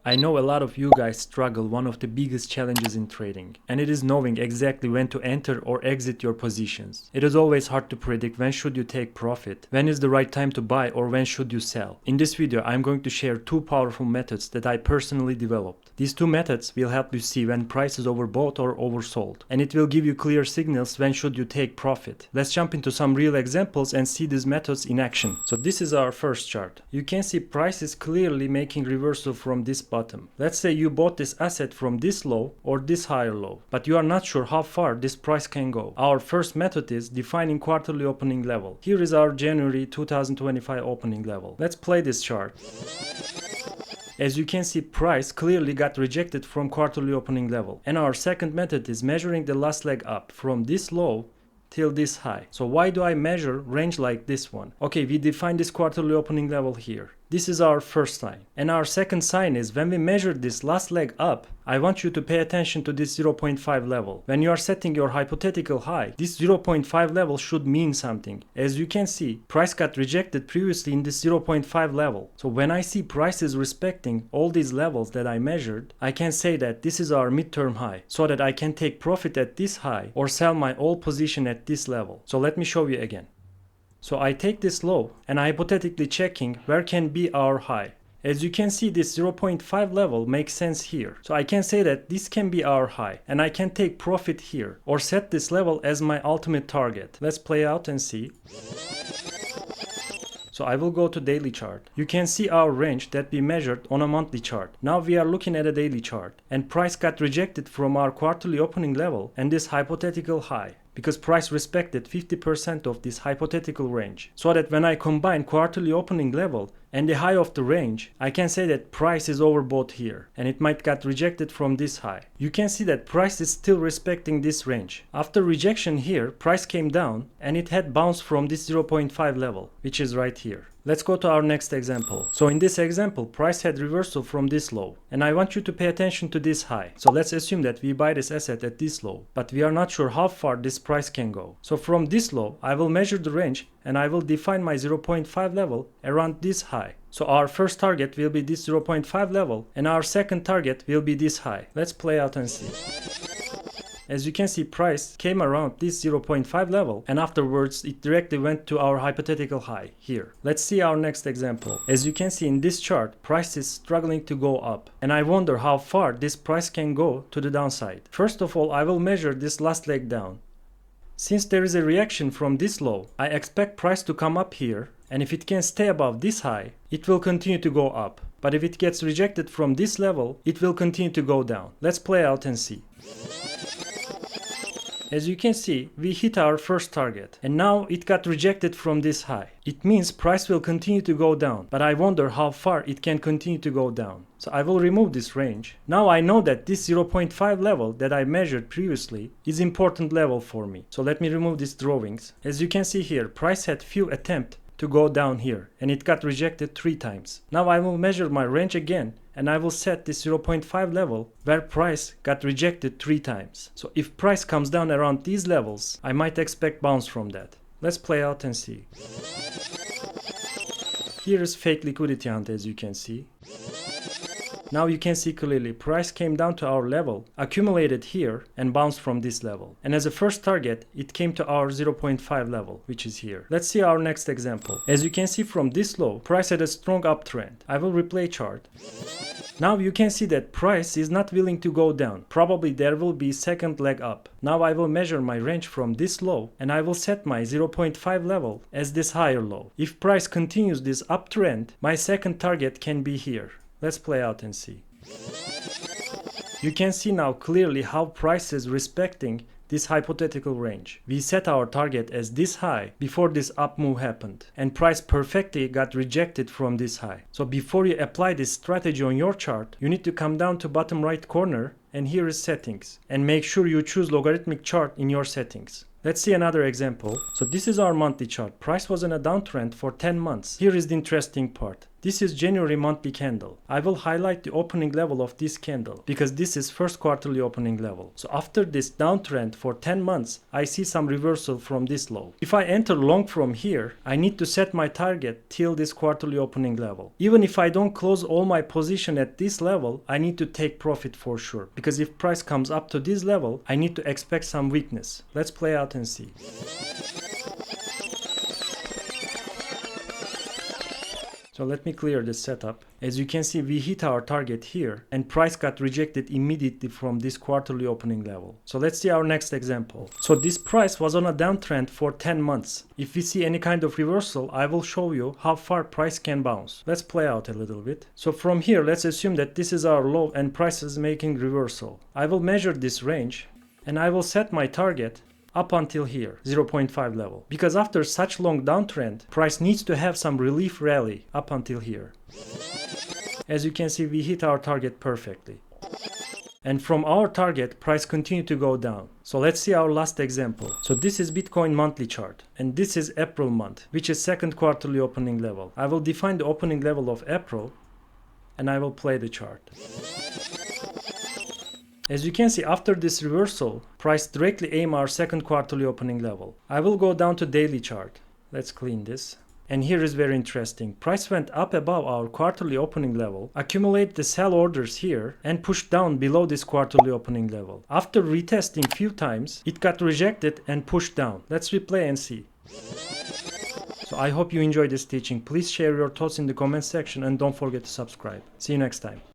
I know a lot of you guys struggle one of the biggest challenges in trading, and it is knowing exactly when to enter or exit your positions. It is always hard to predict when should you take profit, when is the right time to buy, or when should you sell. In this video, I'm going to share two powerful methods that I personally developed. These two methods will help you see when price is overbought or oversold, and it will give you clear signals when should you take profit. Let's jump into some real examples and see these methods in action. So this is our first chart. You can see price is clearly making reversal from this bottom. Let's say you bought this asset from this low or this higher low, but you are not sure how far this price can go. Our first method is defining quarterly opening level. Here is our January 2025 opening level. Let's play this chart. As you can see, price clearly got rejected from quarterly opening level. And our second method is measuring the last leg up from this low till this high. So why do I measure range like this one? Okay, we define this quarterly opening level here. This is our first sign. And our second sign is when we measure this last leg up, I want you to pay attention to this 0.5 level. When you are setting your hypothetical high, this 0.5 level should mean something. As you can see, price got rejected previously in this 0.5 level. So when I see price is respecting all these levels that I measured, I can say that this is our midterm high, so that I can take profit at this high or sell my old position at this level. So let me show you again. So I take this low and I hypothetically checking where can be our high. As you can see, this 0.5 level makes sense here. So I can say that this can be our high and I can take profit here or set this level as my ultimate target. Let's play out and see. So I will go to daily chart. You can see our range that we measured on a monthly chart. Now we are looking at a daily chart and price got rejected from our quarterly opening level and this hypothetical high, because price respected 50% of this hypothetical range. So that when I combine quarterly opening level and the high of the range, I can say that price is overbought here and it might got rejected from this high. You can see that price is still respecting this range. After rejection here, price came down and it had bounced from this 0.5 level, which is right here. Let's go to our next example. So in this example, price had reversal from this low and I want you to pay attention to this high. So let's assume that we buy this asset at this low, but we are not sure how far this price can go. So from this low, I will measure the range and I will define my 0.5 level around this high. So our first target will be this 0.5 level and our second target will be this high. Let's play out and see. As you can see, price came around this 0.5 level and afterwards it directly went to our hypothetical high here. Let's see our next example. As you can see in this chart, price is struggling to go up and I wonder how far this price can go to the downside. First of all, I will measure this last leg down. Since there is a reaction from this low, I expect price to come up here, and if it can stay above this high, it will continue to go up. But if it gets rejected from this level, it will continue to go down. Let's play out and see. As you can see, we hit our first target and now it got rejected from this high. It means price will continue to go down, but I wonder how far it can continue to go down. So I will remove this range. Now I know that this 0.5 level that I measured previously is important level for me. So let me remove these drawings. As you can see here, price had few attempts to go down here and it got rejected 3 times. Now I will measure my range again and I will set this 0.5 level where price got rejected 3 times. So if price comes down around these levels, I might expect bounce from that. Let's play out and see. Here is fake liquidity hunt, as you can see. Now you can see clearly price came down to our level, accumulated here and bounced from this level. And as a first target, it came to our 0.5 level, which is here. Let's see our next example. As you can see from this low, price had a strong uptrend. I will replay chart. Now you can see that price is not willing to go down. Probably there will be second leg up. Now I will measure my range from this low and I will set my 0.5 level as this higher low. If price continues this uptrend, my second target can be here. Let's play out and see. You can see now clearly how price is respecting this hypothetical range. We set our target as this high before this up move happened and price perfectly got rejected from this high. So before you apply this strategy on your chart, you need to come down to bottom right corner and here is settings and make sure you choose logarithmic chart in your settings. Let's see another example. So this is our monthly chart. Price was in a downtrend for 10 months. Here is the interesting part. This is January monthly candle. I will highlight the opening level of this candle because this is first quarterly opening level. So after this downtrend for 10 months, I see some reversal from this low. If I enter long from here, I need to set my target till this quarterly opening level. Even if I don't close all my position at this level, I need to take profit for sure. Because if price comes up to this level, I need to expect some weakness. Let's play out and see. So let me clear this setup. As you can see, we hit our target here and price got rejected immediately from this quarterly opening level. So let's see our next example. So this price was on a downtrend for 10 months. If we see any kind of reversal, I will show you how far price can bounce. Let's play out a little bit. So from here, let's assume that this is our low and price is making reversal. I will measure this range and I will set my target up until here, 0.5 level. Because after such long downtrend, price needs to have some relief rally up until here. As you can see, we hit our target perfectly. And from our target, price continued to go down. So let's see our last example. So this is Bitcoin monthly chart. And this is April month, which is second quarterly opening level. I will define the opening level of April and I will play the chart. As you can see, after this reversal, price directly aim our second quarterly opening level. I will go down to daily chart. Let's clean this. And here is very interesting. Price went up above our quarterly opening level, accumulate the sell orders here, and pushed down below this quarterly opening level. After retesting few times, it got rejected and pushed down. Let's replay and see. So I hope you enjoyed this teaching. Please share your thoughts in the comment section and don't forget to subscribe. See you next time.